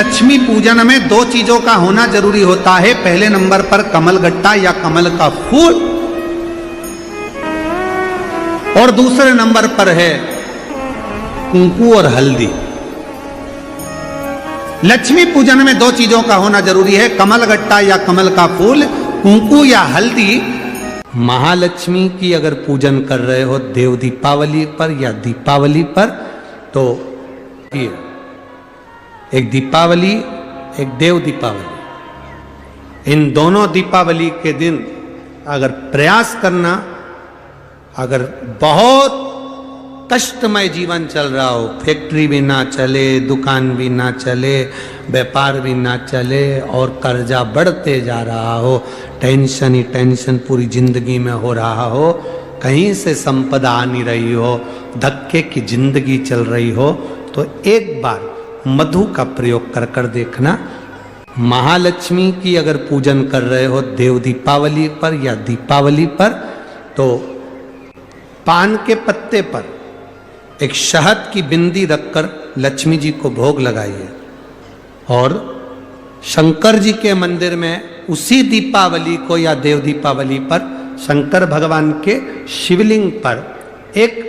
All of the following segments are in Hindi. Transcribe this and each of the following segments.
लक्ष्मी पूजन में दो चीजों का होना जरूरी होता है। पहले नंबर पर कमलगट्टा या कमल का फूल, और दूसरे नंबर पर है कुंकू और हल्दी। लक्ष्मी पूजन में दो चीजों का होना जरूरी है, कमलगट्टा या कमल का फूल, कुंकू या हल्दी। महालक्ष्मी की अगर पूजन कर रहे हो देव दीपावली पर या दीपावली पर, तो एक दीपावली एक देव दीपावली, इन दोनों दीपावली के दिन अगर प्रयास करना, अगर बहुत कष्टमय जीवन चल रहा हो, फैक्ट्री भी ना चले, दुकान भी ना चले, व्यापार भी ना चले और कर्जा बढ़ते जा रहा हो, टेंशन ही टेंशन पूरी जिंदगी में हो रहा हो, कहीं से संपदा आ नहीं रही हो, धक्के की जिंदगी चल रही हो, तो एक बार मधु का प्रयोग कर कर देखना। महालक्ष्मी की अगर पूजन कर रहे हो देव दीपावली पर या दीपावली पर, तो पान के पत्ते पर एक शहद की बिंदी रखकर लक्ष्मी जी को भोग लगाइए, और शंकर जी के मंदिर में उसी दीपावली को या देव दीपावली पर शंकर भगवान के शिवलिंग पर एक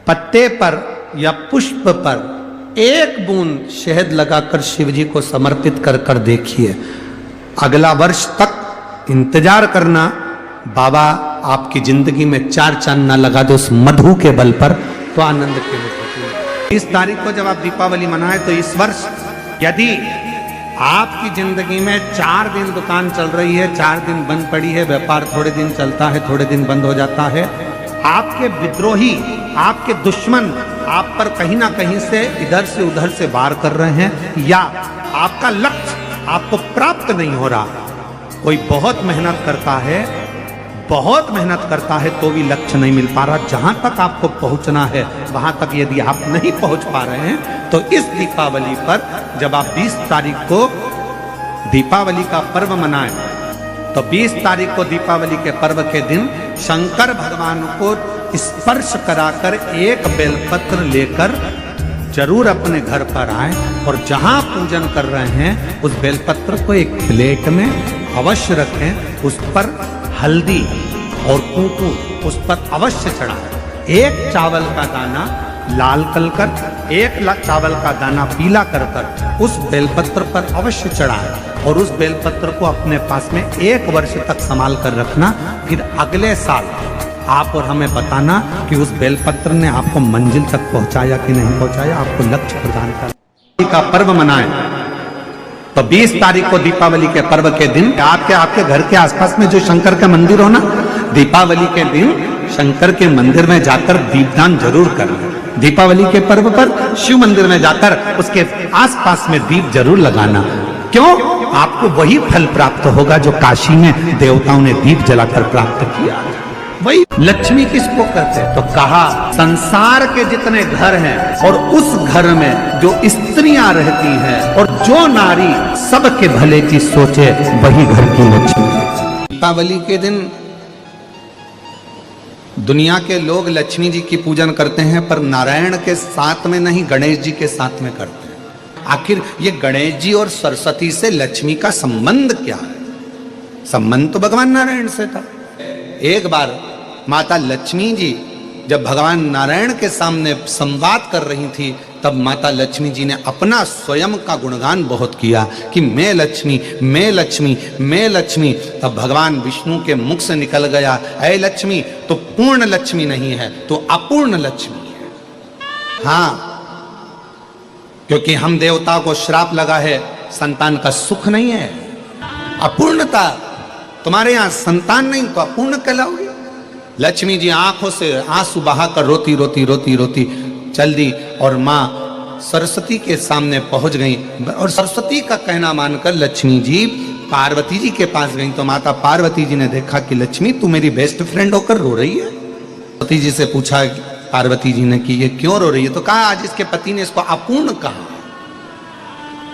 पत्ते पर या पुष्प पर एक बूंद शहद लगाकर शिव जी को समर्पित कर कर देखिए। अगला वर्ष तक इंतजार करना, बाबा आपकी जिंदगी में चार चांद ना लगा दो उस मधु के बल पर, तो आनंद के लिए। इस तारीख को जब आप दीपावली मनाए, तो इस वर्ष यदि आपकी जिंदगी में 4 दिन दुकान चल रही है, 4 दिन बंद पड़ी है, व्यापार थोड़े दिन चलता है, थोड़े दिन बंद हो जाता है, आपके विद्रोही, आपके दुश्मन आप पर कहीं ना कहीं से इधर से उधर से वार कर रहे हैं, या आपका लक्ष्य आपको प्राप्त नहीं हो रहा, कोई बहुत मेहनत करता है, बहुत मेहनत करता है तो भी लक्ष्य नहीं मिल पा रहा, जहां तक आपको पहुंचना है वहां तक यदि आप नहीं पहुंच पा रहे हैं, तो इस दीपावली पर जब आप 20 तारीख को दीपावली का पर्व मनाएं, तो 20 तारीख को दीपावली के पर्व के दिन शंकर भगवान को स्पर्श कराकर एक बेलपत्र लेकर जरूर अपने घर पर आए, और जहां पूजन कर रहे हैं उस बेलपत्र को एक प्लेट में अवश्य रखें, उस पर हल्दी और कुंकू उस पर अवश्य चढ़ाएं। एक चावल का दाना लाल कर, एक चावल का दाना पीला कर उस बेलपत्र पर अवश्य चढ़ाएं, और उस बेलपत्र को अपने पास में 1 वर्ष तक संभाल कर रखना। फिर अगले साल आप और हमें बताना कि उस बेलपत्र ने आपको मंजिल तक पहुंचाया कि नहीं पहुंचाया, आपको लक्ष्य प्रदान कर का पर्व मनाएं। तो 20 तारीख को दीपावली के पर्व के दिन आपके घर के आसपास में जो शंकर का मंदिर हो ना, दीपावली के दिन शंकर के मंदिर में जाकर दीपदान जरूर करना। दीपावली के पर्व पर शिव मंदिर में जाकर उसके आसपास में दीप जरूर लगाना। क्यों? आपको वही फल प्राप्त होगा जो काशी में देवताओं ने दीप जलाकर प्राप्त किया। वही लक्ष्मी किसको कहते हैं? तो कहा संसार के जितने घर हैं और उस घर में जो स्त्रियां रहती हैं और जो नारी सबके भले की सोचे, वही घर की लक्ष्मी। दीपावली के दिन दुनिया के लोग लक्ष्मी जी की पूजन करते हैं, पर नारायण के साथ में नहीं, गणेश जी के साथ में करते हैं। आखिर ये गणेश जी और सरस्वती से लक्ष्मी का संबंध क्या है? संबंध तो भगवान नारायण से था। एक बार माता लक्ष्मी जी जब भगवान नारायण के सामने संवाद कर रही थी, तब माता लक्ष्मी जी ने अपना स्वयं का गुणगान बहुत किया कि मैं लक्ष्मी, मैं लक्ष्मी, मैं लक्ष्मी। तब भगवान विष्णु के मुख से निकल गया, ऐ लक्ष्मी तो पूर्ण लक्ष्मी नहीं है, तो अपूर्ण लक्ष्मी है। हाँ, क्योंकि हम देवताओं को श्राप लगा है, संतान का सुख नहीं है, अपूर्णता। तुम्हारे यहां संतान नहीं तो अपूर्ण कहलाओगे। लक्ष्मी जी आंखों से आंसू बहाकर रोती रोती रोती रोती चल दी, और मां सरस्वती के सामने पहुंच गई, और सरस्वती का कहना मानकर लक्ष्मी जी पार्वती जी के पास गई। तो माता पार्वती जी ने देखा कि लक्ष्मी तू मेरी बेस्ट फ्रेंड होकर रो रही है। पार्वती जी से पूछा पार्वती जी ने कि ये क्यों रो रही है? तो कहा आज इसके पति ने इसको अपूर्ण कहा।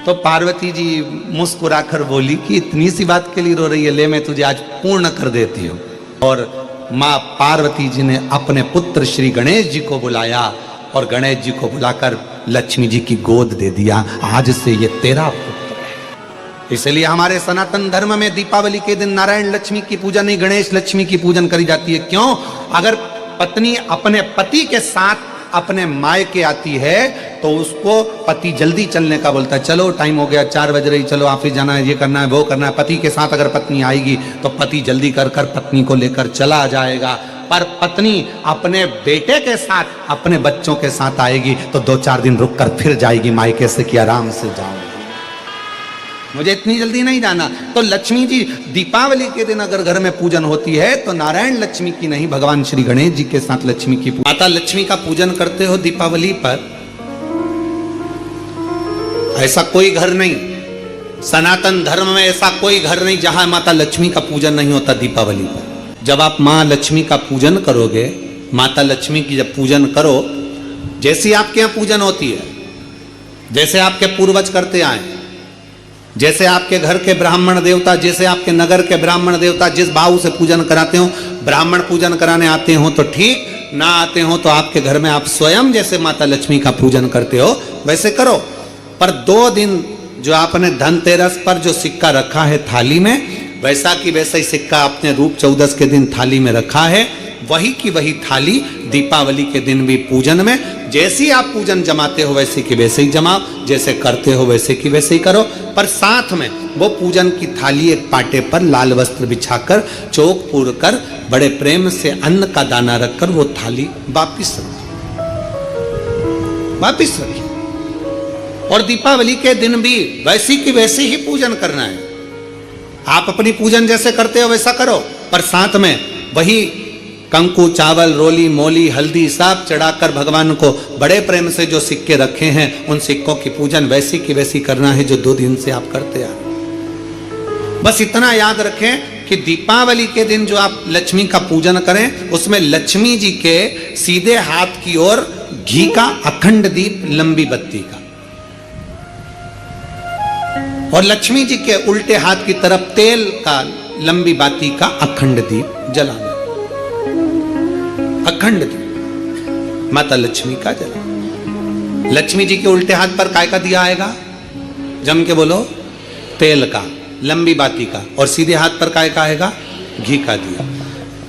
तो पार्वती जी मुस्कुराकर बोली कि इतनी सी बात के लिए रो रही है, ले मैं तुझे आज पूर्ण कर देती हूँ। और माँ पार्वती जी ने अपने पुत्र श्री गणेश जी को बुलाया और गणेश जी को बुलाकर लक्ष्मी जी की गोद दे दिया, आज से ये तेरा पुत्र है। इसलिए हमारे सनातन धर्म में दीपावली के दिन नारायण लक्ष्मी की पूजा नहीं, गणेश लक्ष्मी की पूजन करी जाती है। क्यों? अगर पत्नी अपने पति के साथ अपने मायके आती है तो उसको पति जल्दी चलने का बोलता है, चलो टाइम हो गया, 4 बज रही, चलो ऑफिस जाना है, ये करना है, वो करना है। पति के साथ अगर पत्नी आएगी तो पति जल्दी कर कर पत्नी को लेकर चला जाएगा। पर पत्नी अपने बेटे के साथ, अपने बच्चों के साथ आएगी तो 2-4 दिन रुक कर फिर जाएगी मायके से कि आराम से जाऊंगी, मुझे इतनी जल्दी नहीं जाना। तो लक्ष्मी जी दीपावली के दिन अगर घर में पूजन होती है तो नारायण लक्ष्मी की नहीं, भगवान श्री गणेश जी के साथ लक्ष्मी की माता लक्ष्मी का पूजन करते हो दीपावली पर। ऐसा कोई घर नहीं, सनातन धर्म में ऐसा कोई घर नहीं जहां माता लक्ष्मी का पूजन नहीं होता दीपावली पर। जब आप मां लक्ष्मी का पूजन करोगे, माता लक्ष्मी की जब पूजन करो, जैसी आपके यहां पूजन होती है, जैसे आपके पूर्वज करते आए, जैसे आपके घर के ब्राह्मण देवता, जैसे आपके नगर के ब्राह्मण देवता जिस भाव से पूजन कराते हो, ब्राह्मण पूजन कराने आते हो तो ठीक, ना आते हो तो आपके घर में आप स्वयं जैसे माता लक्ष्मी का पूजन करते हो वैसे करो। पर 2 दिन जो आपने धनतेरस पर जो सिक्का रखा है थाली में, वैसा की वैसा ही सिक्का आपने रूप 14 के दिन थाली में रखा है, वही की वही थाली दीपावली के दिन भी पूजन में जैसी आप पूजन जमाते हो वैसे की वैसे ही जमाओ, जैसे करते हो वैसे की वैसे ही करो। पर साथ में वो पूजन की थाली एक पाटे पर लाल वस्त्र बिछाकर, चौक पूर कर, बड़े प्रेम से अन्न का दाना रखकर वो थाली वापिस रखी। और दीपावली के दिन भी वैसी की वैसे ही पूजन करना है। आप अपनी पूजन जैसे करते हो वैसा करो, पर साथ में वही कंकु, चावल, रोली, मोली, हल्दी सब चढ़ाकर भगवान को बड़े प्रेम से जो सिक्के रखे हैं उन सिक्कों की पूजन वैसी की वैसी करना है जो 2 दिन से आप करते आ। बस इतना याद रखें कि दीपावली के दिन जो आप लक्ष्मी का पूजन करें उसमें लक्ष्मी जी के सीधे हाथ की ओर घी का अखंड दीप, लंबी बत्ती का, और लक्ष्मी जी के उल्टे हाथ की तरफ तेल का लंबी बाती का अखंड दीप जलाना। अखंड दीप माता लक्ष्मी का जला। लक्ष्मी जी के उल्टे हाथ पर काय का दिया आएगा? जम के बोलो, तेल का, लंबी बाती का, और सीधे हाथ पर काय का आएगा? घी का दिया।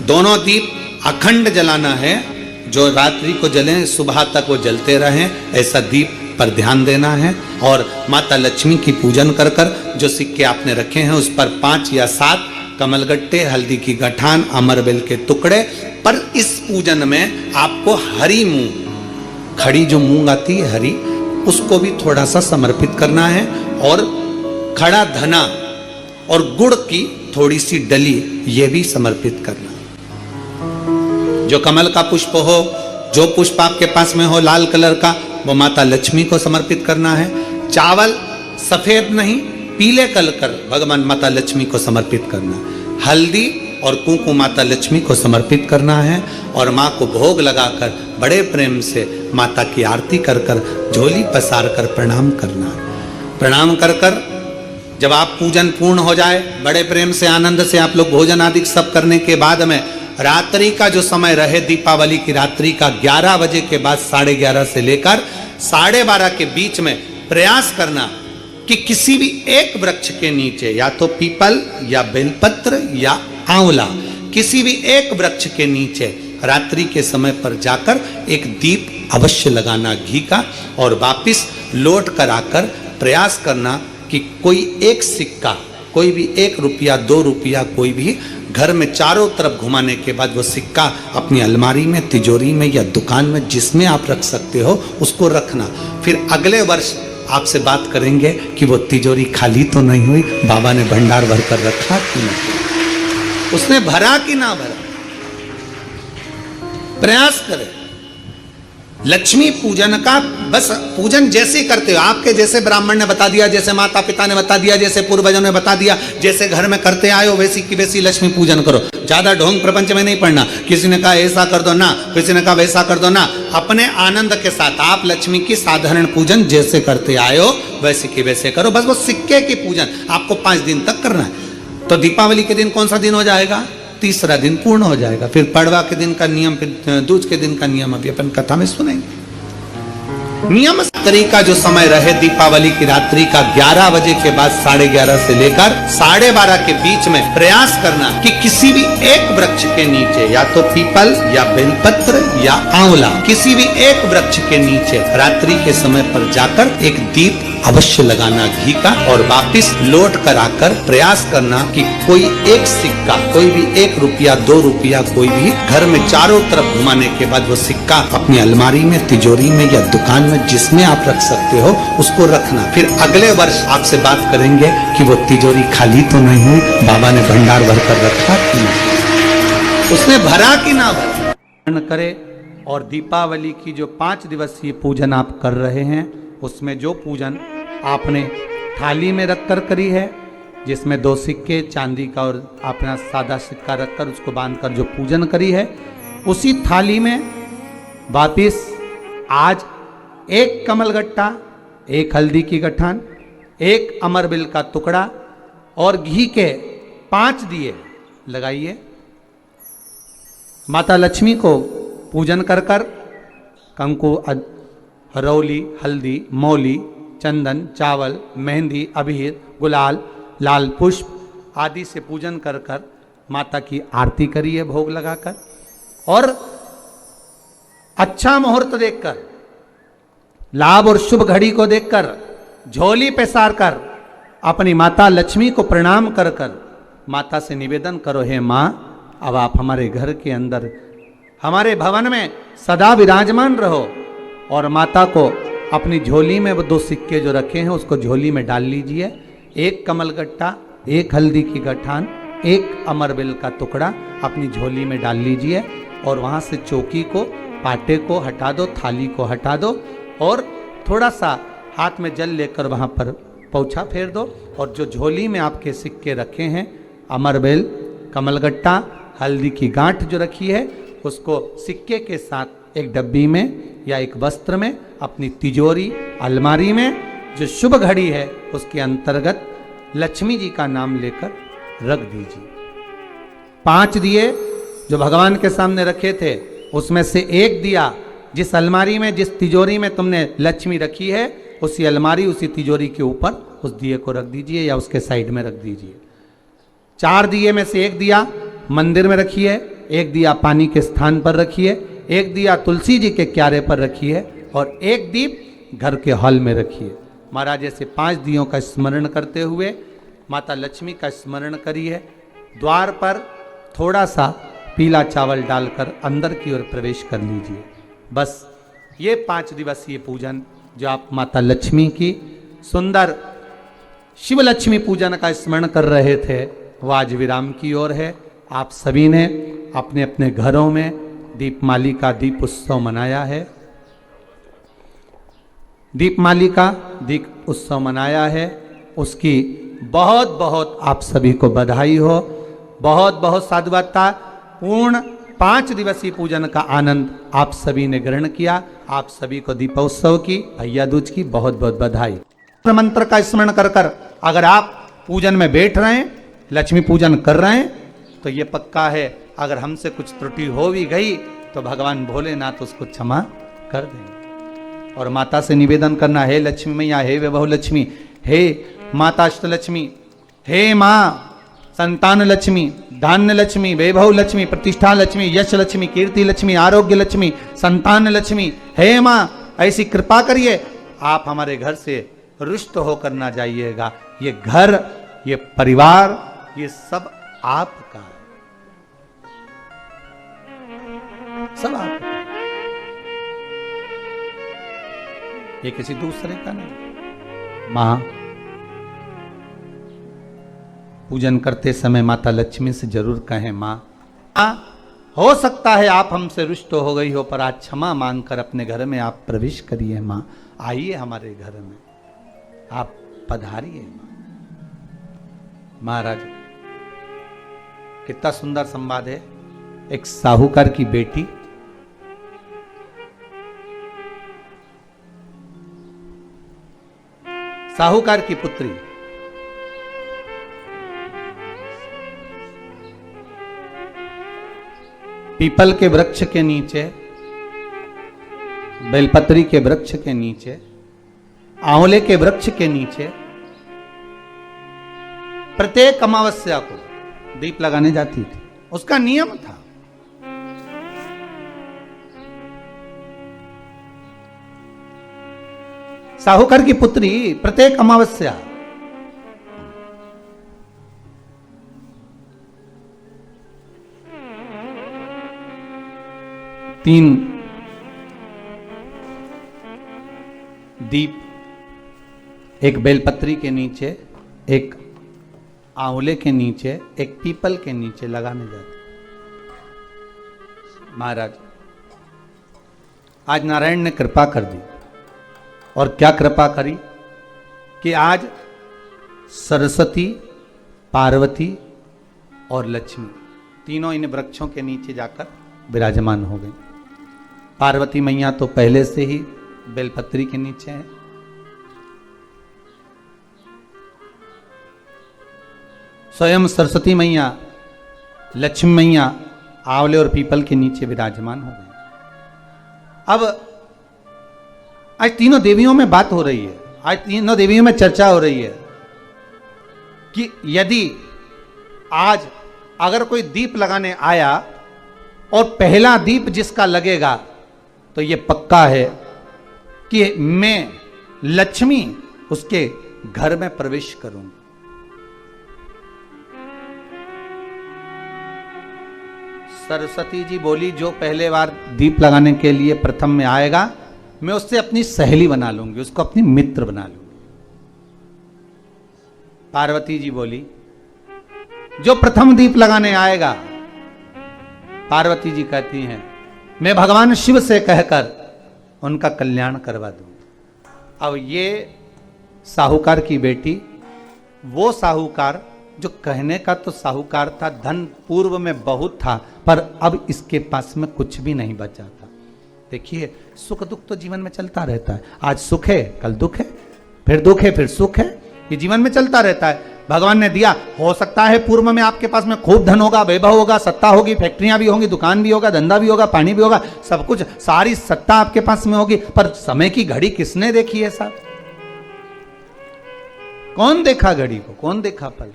दोनों दीप अखंड जलाना है, जो रात्रि को जले सुबह तक वो जलते रहें, ऐसा दीप पर ध्यान देना है। और माता लक्ष्मी की पूजन कर कर जो सिक्के आपने रखे हैं उस पर 5 या 7 कमलगट्टे, हल्दी की गठान, अमरबेल के टुकड़े। पर इस पूजन में आपको हरी मूंग, खड़ी जो मूंग आती है हरी, उसको भी थोड़ा सा समर्पित करना है, और खड़ा धना और गुड़ की थोड़ी सी डली ये भी समर्पित करना है। जो कमल का पुष्प हो, जो पुष्प आपके पास में हो लाल कलर का, वो माता लक्ष्मी को समर्पित करना है। चावल सफेद नहीं, पीले कलर कर भगवान माता लक्ष्मी को समर्पित करना है। हल्दी और कुंकु माता लक्ष्मी को समर्पित करना है, और माँ को भोग लगाकर बड़े प्रेम से माता की आरती कर कर, झोली पसार कर प्रणाम करना है। प्रणाम कर कर जब आप पूजन पूर्ण हो जाए, बड़े प्रेम से आनंद से आप लोग भोजन आदि सब करने के बाद में रात्रि का जो समय रहे, दीपावली की रात्रि का 11 बजे के बाद 11:30 से लेकर 12:30 के बीच में प्रयास करना कि किसी भी एक वृक्ष के नीचे, या तो पीपल या बेलपत्र या आंवला, किसी भी एक वृक्ष के नीचे रात्रि के समय पर जाकर एक दीप अवश्य लगाना घी का, और वापिस लौट कर आकर प्रयास करना कि कोई एक सिक्का, कोई भी 1 रुपया 2 रुपया, कोई भी घर में चारों तरफ घुमाने के बाद वो सिक्का अपनी अलमारी में, तिजोरी में या दुकान में जिसमें आप रख सकते हो उसको रखना। फिर अगले वर्ष आपसे बात करेंगे कि वो तिजोरी खाली तो नहीं हुई, बाबा ने भंडार भर कर रखा कि नहीं, उसने भरा कि ना भरा। प्रयास करें। लक्ष्मी पूजन का बस पूजन जैसे करते हो, आपके जैसे ब्राह्मण ने बता दिया, जैसे माता पिता ने बता दिया, जैसे पूर्वजों ने बता दिया, जैसे घर में करते आए हो वैसी की वैसी लक्ष्मी पूजन करो। ज्यादा ढोंग प्रपंच में नहीं पड़ना, किसी ने कहा ऐसा कर दो ना, किसी ने कहा वैसा कर दो ना। अपने आनंद के साथ आप लक्ष्मी की साधारण पूजन जैसे करते आए हो वैसे की वैसे करो। बस वो सिक्के की पूजन आपको 5 दिन तक करना है। तो दीपावली के दिन कौन सा दिन हो जाएगा? 3रा दिन पूर्ण हो जाएगा। फिर पड़वा के दिन का नियम, फिर दूज के दिन का नियम अभी अपन कथा में सुनेंगे। नियम तरीका जो समय रहे दीपावली की रात्रि का 11 बजे के बाद 11:30 से लेकर 12:30 के बीच में प्रयास करना कि किसी भी एक वृक्ष के नीचे, या तो पीपल या बेलपत्र या आंवला, किसी भी एक वृक्ष के नीचे रात्रि के समय पर जाकर एक दीप अवश्य लगाना घी का, और वापिस लौट कर आकर प्रयास करना कि कोई एक सिक्का, कोई भी 1 रुपया 2 रुपया, कोई भी घर में चारों तरफ घुमाने के बाद वो सिक्का अपनी अलमारी में, तिजोरी में या दुकान में जिसमें आप रख सकते हो उसको रखना। फिर अगले वर्ष आपसे बात करेंगे कि वो तिजोरी खाली तो नहीं हुई, बाबा ने भंडार भरकर रखा कि नहीं, उसने भरा कि ना भरा करे। और दीपावली की जो 5 दिवसीय पूजन आप कर रहे हैं, उसमें जो पूजन आपने थाली में रखकर करी है, जिसमें 2 सिक्के चांदी का और अपना सादा सिक्का रखकर उसको बांधकर जो पूजन करी है, उसी थाली में वापिस आज 1 कमलगट्टा, 1 हल्दी की गठान, 1 अमरबिल का टुकड़ा और घी के 5 दिए लगाइए। माता लक्ष्मी को पूजन कर कर कंकु, हरौली, हल्दी, मौली, चंदन, चावल, मेहंदी, अबीर, गुलाल, लाल पुष्प आदि से पूजन कर कर माता की आरती करिए भोग लगाकर, और अच्छा मुहूर्त देखकर, लाभ और शुभ घड़ी को देखकर झोली पे सार कर अपनी माता लक्ष्मी को प्रणाम कर कर माता से निवेदन करो, हे माँ अब आप हमारे घर के अंदर, हमारे भवन में सदा विराजमान रहो। और माता को अपनी झोली में वो 2 सिक्के जो रखे हैं उसको झोली में डाल लीजिए। 1 कमलगट्टा, 1 हल्दी की गठान, 1 अमरबिल का टुकड़ा अपनी झोली में डाल लीजिए, और वहाँ से चौकी को, पाटे को हटा दो, थाली को हटा दो, और थोड़ा सा हाथ में जल लेकर वहाँ पर पोंछा फेर दो, और जो झोली में आपके सिक्के रखे हैं, अमरबिल, कमलगट्टा, हल्दी की गांठ जो रखी है, उसको सिक्के के साथ एक डब्बी में या एक वस्त्र में अपनी तिजोरी, अलमारी में जो शुभ घड़ी है उसके अंतर्गत लक्ष्मी जी का नाम लेकर रख दीजिए। 5 दिए जो भगवान के सामने रखे थे, उसमें से 1 दिया जिस अलमारी में, जिस तिजोरी में तुमने लक्ष्मी रखी है, उसी अलमारी, उसी तिजोरी के ऊपर उस दिए को रख दीजिए या उसके साइड में रख दीजिए। 4 दिए में से 1 दिया मंदिर में रखिए, 1 दिया पानी के स्थान पर रखिए, 1 दिया तुलसी जी के क्यारे पर रखिए, और 1 दीप घर के हॉल में रखिए। महाराज ऐसे 5 दियों का स्मरण करते हुए माता लक्ष्मी का स्मरण करिए। द्वार पर थोड़ा सा पीला चावल डालकर अंदर की ओर प्रवेश कर लीजिए। बस ये 5 दिवसीय पूजन जो आप माता लक्ष्मी की सुंदर शिव लक्ष्मी पूजन का स्मरण कर रहे थे, वो आज विराम की ओर है। आप सभी ने अपने अपने घरों में दीपमाली का दीप उत्सव मनाया है, दीपमाली का दीप उत्सव मनाया है, उसकी बहुत बहुत आप सभी को बधाई हो, बहुत बहुत साधुवादता। पूर्ण 5 दिवसीय पूजन का आनंद आप सभी ने ग्रहण किया। आप सभी को दीपोत्सव की, भैया दूज की बहुत बहुत बधाई। मंत्र का स्मरण कर कर अगर आप पूजन में बैठ रहे हैं, लक्ष्मी पूजन कर रहे हैं, तो ये पक्का है अगर हमसे कुछ त्रुटि हो भी गई तो भगवान भोलेनाथ उसको क्षमा कर देंगे। और माता से निवेदन करना, हे लक्ष्मी मैया, हे वैभव लक्ष्मी, हे माता अष्टलक्ष्मी, हे माँ संतान लक्ष्मी, धान्य लक्ष्मी, वैभव लक्ष्मी, प्रतिष्ठा लक्ष्मी, यश लक्ष्मी, कीर्ति लक्ष्मी, आरोग्य लक्ष्मी, संतान लक्ष्मी, हे माँ ऐसी कृपा करिए, आप हमारे घर से रुष्ट होकर ना जाइएगा। ये घर, ये परिवार, ये सब आपका है, सब आपका, ये किसी दूसरे का नहीं। मां पूजन करते समय माता लक्ष्मी से जरूर कहें, मां हो सकता है आप हमसे रुष्ट हो गई हो, पर आज क्षमा मांगकर अपने घर में आप प्रवेश करिए। मां आइए हमारे घर में, आप पधारिए। महाराज कितना सुंदर संवाद है। एक साहूकार की बेटी साहूकार की पुत्री पीपल के वृक्ष के नीचे बेलपत्री के वृक्ष के नीचे, आंवले के वृक्ष के नीचे प्रत्येक अमावस्या को दीप लगाने जाती थी। उसका नियम था। साहूकार की पुत्री प्रत्येक अमावस्या तीन दीप, एक बेलपत्री के नीचे, एक आंवले के नीचे, एक पीपल के नीचे लगाने जाते। महाराज आज नारायण ने कृपा कर दी। और क्या कृपा करी कि आज सरस्वती, पार्वती और लक्ष्मी तीनों इन वृक्षों के नीचे जाकर विराजमान हो गई। पार्वती मैया तो पहले से ही बेलपत्री के नीचे है। स्वयं सरस्वती मैया, लक्ष्मी मैया आंवले और पीपल के नीचे विराजमान हो गई। अब आज तीनों देवियों में बात हो रही है, आज तीनों देवियों में चर्चा हो रही है कि यदि आज अगर कोई दीप लगाने आया और पहला दीप जिसका लगेगा तो ये पक्का है कि मैं लक्ष्मी उसके घर में प्रवेश करूंगी। सरस्वती जी बोली, जो पहले बार दीप लगाने के लिए प्रथम में आएगा मैं उससे अपनी सहेली बना लूंगी, उसको अपनी मित्र बना लूंगी। पार्वती जी बोली, जो प्रथम दीप लगाने आएगा, पार्वती जी कहती हैं मैं भगवान शिव से कहकर उनका कल्याण करवा दूंगी। अब ये साहूकार की बेटी, वो साहूकार जो कहने का तो साहूकार था, धन पूर्व में बहुत था, पर अब इसके पास में कुछ भी नहीं बचा था। देखिए, सुख दुख तो जीवन में चलता रहता है। आज सुख है, कल दुख है, फिर दुख है, फिर सुख है। ये जीवन में चलता रहता है। भगवान ने दिया, हो सकता है पूर्व में आपके पास में खूब धन होगा, वैभव होगा, सत्ता होगी, फैक्ट्रियां भी होंगी, दुकान भी होगा, धंधा भी होगा, पानी भी होगा, सब कुछ, सारी सत्ता आपके पास में होगी, पर समय की घड़ी किसने देखी है साहब? कौन देखा घड़ी को? कौन देखा पल?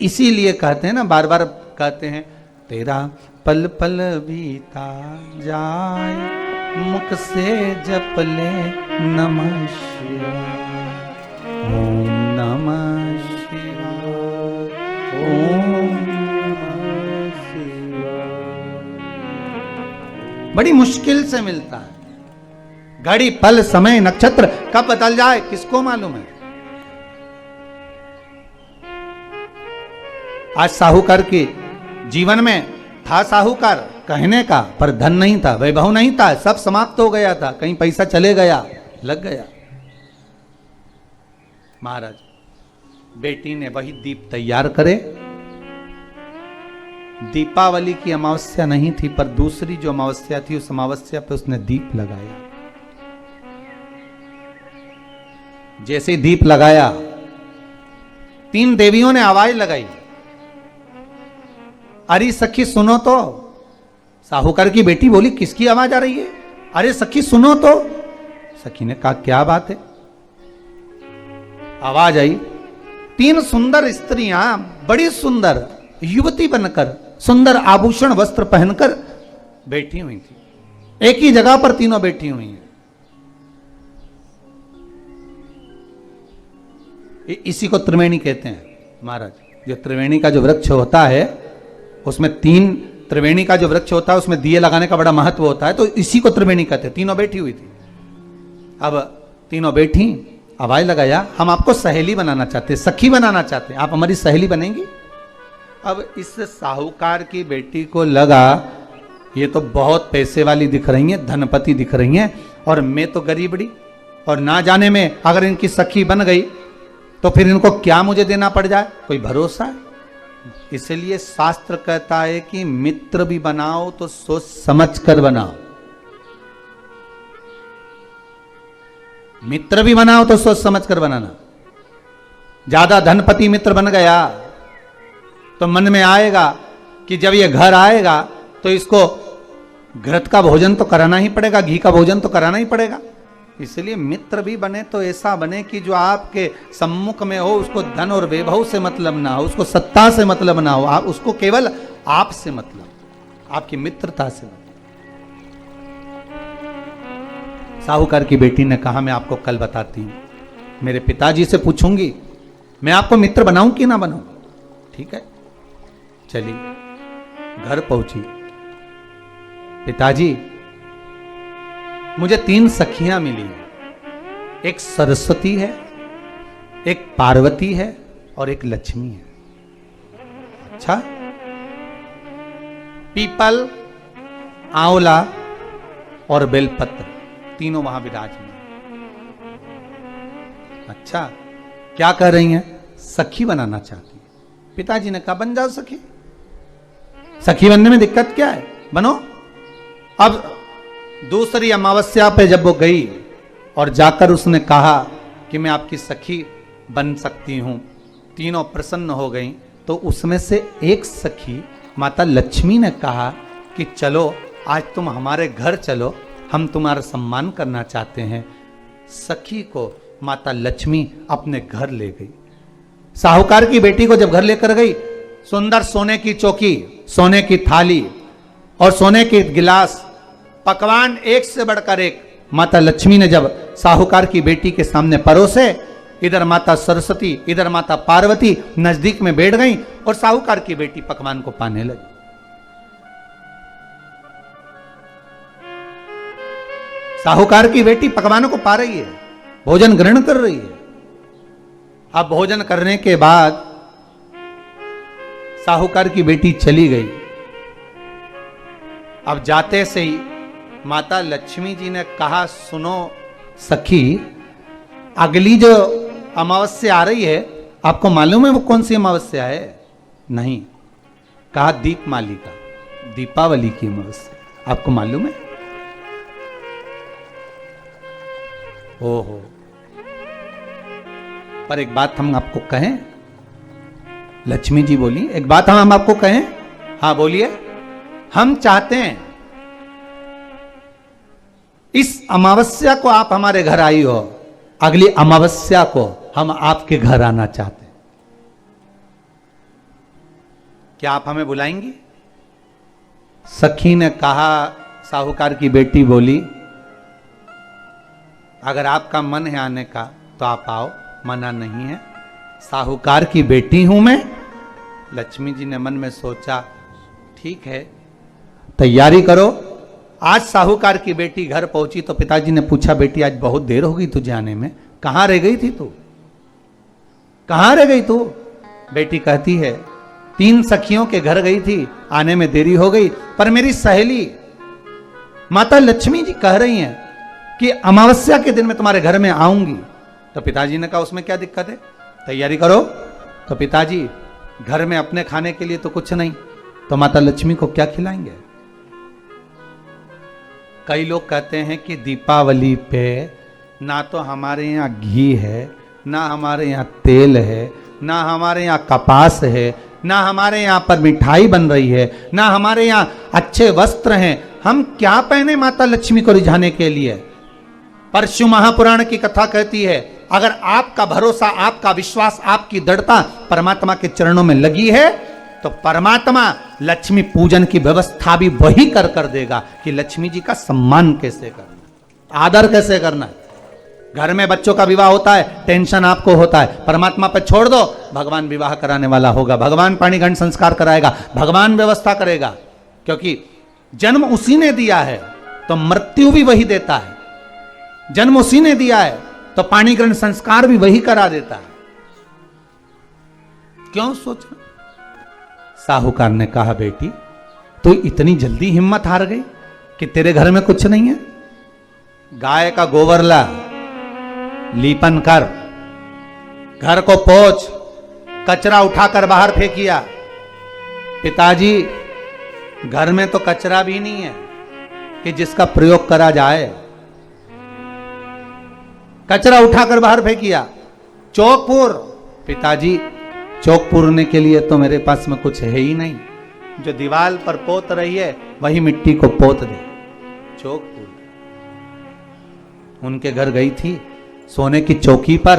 इसीलिए कहते हैं ना, बार बार कहते हैं, तेरा पल पल बीता जाए, मुख से जप ले नमः शिवाय, ओम नमः शिवाय, ओम नमः शिवाय। बड़ी मुश्किल से मिलता है। घड़ी, पल, समय, नक्षत्र कब बदल जाए किसको मालूम है? आज साहूकार के जीवन में था साहूकार कहने का, पर धन नहीं था, वैभव नहीं था, सब समाप्त हो गया था। कहीं पैसा चले गया, लग गया। महाराज, बेटी ने वही दीप तैयार करे। दीपावली की अमावस्या नहीं थी, पर दूसरी जो अमावस्या थी, उस अमावस्या पे उसने दीप लगाया। जैसे दीप लगाया, तीन देवियों ने आवाज लगाई, अरे सखी सुनो तो। साहूकार की बेटी बोली, किसकी आवाज आ रही है? अरे सखी सुनो तो। सखी ने कहा, क्या बात है? आवाज आई, तीन सुंदर स्त्रियां, बड़ी सुंदर युवती बनकर, सुंदर आभूषण वस्त्र पहनकर बैठी हुई थी। एक ही जगह पर तीनों बैठी हुई हैं। इसी को त्रिवेणी कहते हैं महाराज। जो त्रिवेणी का जो वृक्ष होता है, उसमें तीन, त्रिवेणी का जो वृक्ष होता है उसमें दिए लगाने का बड़ा महत्व होता है, तो इसी को त्रिवेणी कहते हैं। तीनों बैठी हुई थी। अब तीनों बैठी, आवाज लगाया, हम आपको सहेली बनाना चाहते, सखी बनाना चाहते, आप हमारी सहेली बनेंगी? अब इस साहूकार की बेटी को लगा, ये तो बहुत पैसे वाली दिख रही हैं, धनपति दिख रही हैं, और मैं तो गरीबड़ी, और ना जाने में अगर इनकी सखी बन गई तो फिर इनको क्या मुझे देना पड़ जाए, कोई भरोसा है? इसलिए शास्त्र कहता है कि मित्र भी बनाओ तो सोच समझ कर बनाओ। मित्र भी बनाओ तो सोच समझ कर बनाना। ज्यादा धनपति मित्र बन गया तो मन में आएगा कि जब ये घर आएगा तो इसको घृत का भोजन तो कराना ही पड़ेगा, घी का भोजन तो कराना ही पड़ेगा। इसलिए मित्र भी बने तो ऐसा बने कि जो आपके सम्मुख में हो, उसको धन और वैभव से मतलब ना हो, उसको सत्ता से मतलब ना हो, आप उसको केवल आपसे मतलब, आपकी मित्रता से मतलब। साहूकार की बेटी ने कहा मैं आपको कल बताती हूं, मेरे पिताजी से पूछूंगी मैं आपको मित्र बनाऊं कि ना बनाऊं। ठीक है, चली घर पहुंची। पिताजी मुझे 3 सखियां मिली हैं, एक सरस्वती है, एक पार्वती है और एक लक्ष्मी है। अच्छा, पीपल, आंवला और बेलपत्र तीनों वहां विराजमान। अच्छा, क्या कर रही हैं? सखी बनाना चाहती है। पिताजी ने कहा बन जाओ सखी, सखी बनने में दिक्कत क्या है, बनो। अब दूसरी अमावस्या पे जब वो गई और जाकर उसने कहा कि मैं आपकी सखी बन सकती हूं, तीनों प्रसन्न हो गई। तो उसमें से एक सखी माता लक्ष्मी ने कहा कि चलो आज तुम हमारे घर चलो, हम तुम्हारा सम्मान करना चाहते हैं। सखी को माता लक्ष्मी अपने घर ले गई। साहूकार की बेटी को जब घर लेकर गई, सुंदर सोने की चौकी, सोने की थाली और सोने के गिलास, पकवान एक से बढ़कर एक माता लक्ष्मी ने जब साहूकार की बेटी के सामने परोसे, इधर माता सरस्वती इधर माता पार्वती नजदीक में बैठ गई और साहूकार की बेटी पकवान को पाने लगी। साहूकार की बेटी पकवानों को पा रही है, भोजन ग्रहण कर रही है। अब भोजन करने के बाद साहूकार की बेटी चली गई। अब जाते से ही माता लक्ष्मी जी ने कहा सुनो सखी, अगली जो अमावस्या आ रही है, आपको मालूम है वो कौन सी अमावस्या है? नहीं। कहा दीपमालिका, दीपावली की अमावस्या, आपको मालूम है? ओहो, पर एक बात हम आपको कहें, लक्ष्मी जी बोली, एक बात हम आपको कहें। हाँ बोलिए। हम चाहते हैं इस अमावस्या को आप हमारे घर आई हो, अगली अमावस्या को हम आपके घर आना चाहते हैं, क्या आप हमें बुलाएंगी? सखी ने कहा, साहूकार की बेटी बोली, अगर आपका मन है आने का तो आप आओ, मना नहीं है। साहूकार की बेटी हूं मैं। लक्ष्मी जी ने मन में सोचा ठीक है, तैयारी करो। आज साहूकार की बेटी घर पहुंची तो पिताजी ने पूछा बेटी आज बहुत देर हो गई तुझे आने में, कहां रह गई थी तू, कहां रह गई तू? बेटी कहती है 3 सखियों के घर गई थी, आने में देरी हो गई, पर मेरी सहेली माता लक्ष्मी जी कह रही हैं कि अमावस्या के दिन मैं तुम्हारे घर में आऊंगी। तो पिताजी ने कहा उसमें क्या दिक्कत है, तैयारी करो। तो पिताजी घर में अपने खाने के लिए तो कुछ नहीं, तो माता लक्ष्मी को क्या खिलाएंगे? कई लोग कहते हैं कि दीपावली पे ना तो हमारे यहाँ घी है, ना हमारे यहाँ तेल है, ना हमारे यहाँ कपास है, ना हमारे यहाँ पर मिठाई बन रही है, ना हमारे यहाँ अच्छे वस्त्र हैं, हम क्या पहने माता लक्ष्मी को रिझाने के लिए? परशु महापुराण की कथा कहती है अगर आपका भरोसा, आपका विश्वास, आपकी दृढ़ता परमात्मा के चरणों में लगी है तो परमात्मा लक्ष्मी पूजन की व्यवस्था भी वही कर देगा कि लक्ष्मी जी का सम्मान कैसे करना, आदर कैसे करना है। घर में बच्चों का विवाह होता है, टेंशन आपको होता है, परमात्मा पे छोड़ दो, भगवान विवाह कराने वाला होगा, भगवान पाणिग्रहण संस्कार कराएगा, भगवान व्यवस्था करेगा, क्योंकि जन्म उसी ने दिया है तो मृत्यु भी वही देता है, जन्म उसी ने दिया है तो पाणिग्रहण संस्कार भी वही करा देता है। क्यों सोचना? साहूकार ने कहा बेटी तू इतनी जल्दी हिम्मत हार गई कि तेरे घर में कुछ नहीं है? गाय का गोबर ला, लीपन कर, घर को पोंछ, कचरा उठाकर बाहर फेंकिया। पिताजी घर में तो कचरा भी नहीं है कि जिसका प्रयोग करा जाए, कचरा उठाकर बाहर फेंकिया। चौक पूर, पिताजी चौक पूरने के लिए तो मेरे पास में कुछ है ही नहीं, जो दीवार पर पोत रही है वही मिट्टी को पोत दे, चौक पूर। उनके घर गई थी, सोने की चौकी पर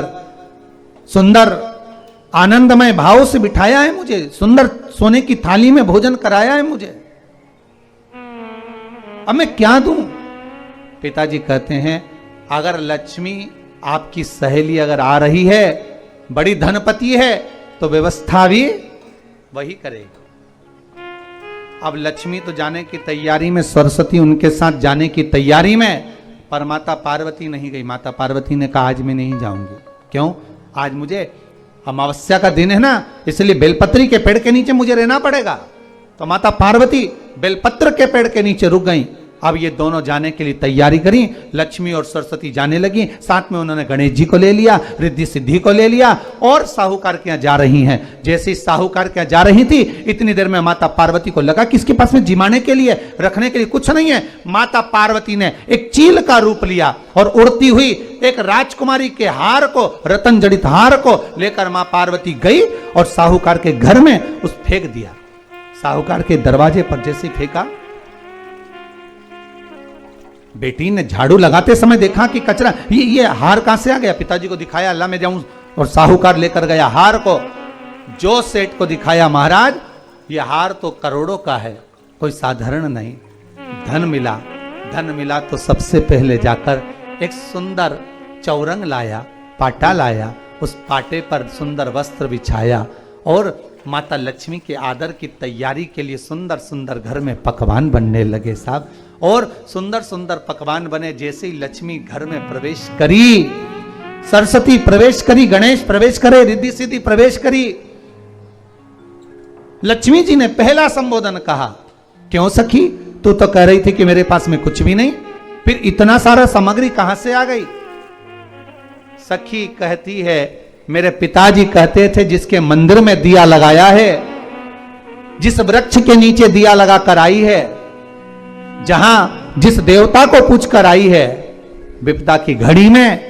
सुंदर आनंदमय भाव से बिठाया है मुझे, सुंदर सोने की थाली में भोजन कराया है मुझे, अब मैं क्या दूं? पिताजी कहते हैं अगर लक्ष्मी आपकी सहेली अगर आ रही है, बड़ी धनपति है, तो व्यवस्था भी वही करेगी। अब लक्ष्मी तो जाने की तैयारी में, सरस्वती उनके साथ जाने की तैयारी में, पर माता पार्वती नहीं गई। माता पार्वती ने कहा आज मैं नहीं जाऊंगी। क्यों? आज मुझे अमावस्या का दिन है ना, इसलिए बेलपत्री के पेड़ के नीचे मुझे रहना पड़ेगा। तो माता पार्वती बेलपत्र के पेड़ के नीचे रुक गई। अब ये दोनों जाने के लिए तैयारी करी, लक्ष्मी और सरस्वती जाने लगी। साथ में उन्होंने गणेश जी को ले लिया, रिद्धि सिद्धि को ले लिया और साहूकार के यहाँ जा रही हैं। जैसे ही साहूकार के यहाँ जा रही थी, इतनी देर में माता पार्वती को लगा कि इसके पास में जिमाने के लिए, रखने के लिए कुछ नहीं है। माता पार्वती ने एक चील का रूप लिया और उड़ती हुई एक राजकुमारी के हार को, रतन जड़ित हार को लेकर मां पार्वती गई और साहूकार के घर में उस फेंक दिया। साहूकार के दरवाजे पर जैसे फेंका, बेटी ने झाड़ू लगाते समय देखा कि कचरा, ये हार कहां से आ गया? पिताजी को दिखाया, अल्लाह मैं जाऊं, और साहूकार लेकर गया हार को। जो सेठ को दिखाया, महाराज ये हार तो करोड़ों का है, कोई साधारण नहीं। धन मिला तो सबसे पहले जाकर एक सुंदर चौरंग लाया, पाटा लाया, उस पाटे पर सुंदर वस्त्र बिछाया और माता लक्ष्मी के आदर की तैयारी के लिए सुंदर सुंदर घर में पकवान बनने लगे साहब। और सुंदर सुंदर पकवान बने। जैसे ही लक्ष्मी घर में प्रवेश करी, सरस्वती प्रवेश करी, गणेश प्रवेश करे, रिद्धि सिद्धि प्रवेश करी, लक्ष्मी जी ने पहला संबोधन कहा, क्यों सखी, तू तो कह रही थी कि मेरे पास में कुछ भी नहीं, फिर इतना सारा सामग्री कहां से आ गई? सखी कहती है, मेरे पिताजी कहते थे जिसके मंदिर में दिया लगाया है, जिस वृक्ष के नीचे दिया लगा कर आई है, जहां जिस देवता को पूछ कर आई है, विपदा की घड़ी में